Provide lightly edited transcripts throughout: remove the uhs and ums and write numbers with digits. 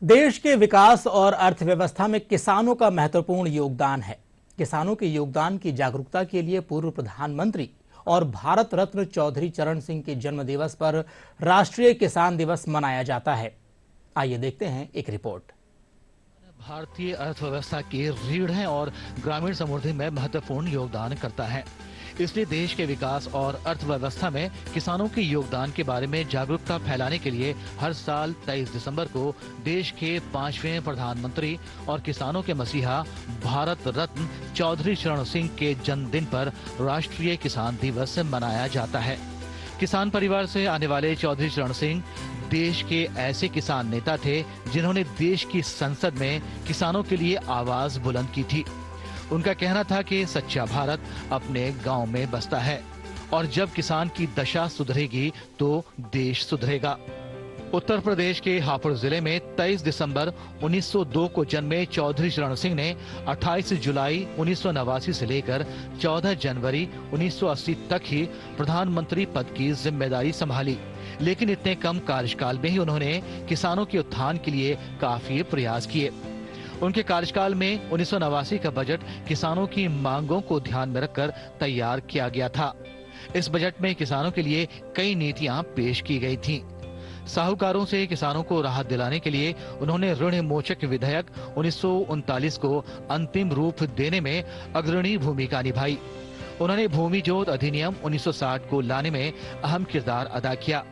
देश के विकास और अर्थव्यवस्था में किसानों का महत्वपूर्ण योगदान है। किसानों के योगदान की जागरूकता के लिए पूर्व प्रधानमंत्री और भारत रत्न चौधरी चरण सिंह के जन्म दिवस पर राष्ट्रीय किसान दिवस मनाया जाता है। आइए देखते हैं एक रिपोर्ट। भारतीय अर्थव्यवस्था की रीढ़ है और ग्रामीण समृद्धि में महत्वपूर्ण योगदान करता है। इसलिए देश के विकास और अर्थव्यवस्था में किसानों के योगदान के बारे में जागरूकता फैलाने के लिए हर साल 23 दिसंबर को देश के 5वें प्रधानमंत्री और किसानों के मसीहा भारत रत्न चौधरी चरण सिंह के जन्मदिन पर राष्ट्रीय किसान दिवस मनाया जाता है। किसान परिवार से आने वाले चौधरी चरण सिंह देश के ऐसे किसान नेता थे जिन्होंने देश की संसद में किसानों के लिए आवाज बुलंद की थी। उनका कहना था कि सच्चा भारत अपने गांव में बसता है और जब किसान की दशा सुधरेगी तो देश सुधरेगा। उत्तर प्रदेश के हापुड़ जिले में 23 दिसंबर 1902 को जन्मे चौधरी चरण सिंह ने 28 जुलाई 1989 से लेकर 14 जनवरी 1980 तक ही प्रधानमंत्री पद की जिम्मेदारी संभाली। लेकिन इतने कम कार्यकाल में ही उन्होंने किसानों के उत्थान के लिए काफी प्रयास किए। उनके कार्यकाल में 1989 का बजट किसानों की मांगों को ध्यान में रखकर तैयार किया गया था। इस बजट में किसानों के लिए कई नीतियां पेश की गई थीं। साहूकारों से किसानों को राहत दिलाने के लिए उन्होंने ऋण मोचक विधेयक 1939 को अंतिम रूप देने में अग्रणी भूमिका निभाई। उन्होंने भूमि जोत अधिनियम 1960 को लाने में अहम किरदार अदा किया।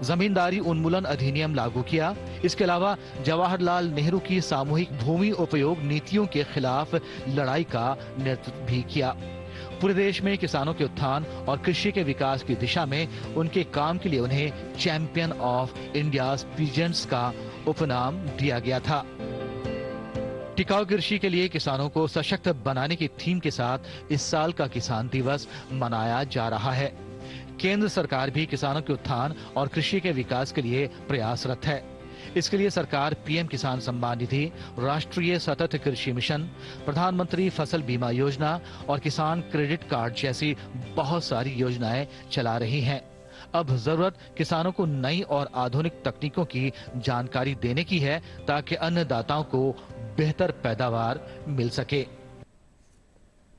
जमींदारी उन्मूलन अधिनियम लागू किया। इसके अलावा जवाहरलाल नेहरू की सामूहिक भूमि उपयोग नीतियों के खिलाफ लड़ाई का नेतृत्व भी किया। पूरे देश में किसानों के उत्थान और कृषि के विकास की दिशा में उनके काम के लिए उन्हें चैंपियन ऑफ इंडियाज पीजेंट्स का उपनाम दिया गया था। टिकाऊ कृषि के लिए किसानों को सशक्त बनाने की थीम के साथ इस साल का किसान दिवस मनाया जा रहा है। केंद्र सरकार भी किसानों के उत्थान और कृषि के विकास के लिए प्रयासरत है। इसके लिए सरकार पीएम किसान सम्मान निधि, राष्ट्रीय सतत कृषि मिशन, प्रधानमंत्री फसल बीमा योजना और किसान क्रेडिट कार्ड जैसी बहुत सारी योजनाएं चला रही हैं। अब जरूरत किसानों को नई और आधुनिक तकनीकों की जानकारी देने की है ताकि अन्नदाताओं को बेहतर पैदावार मिल सके।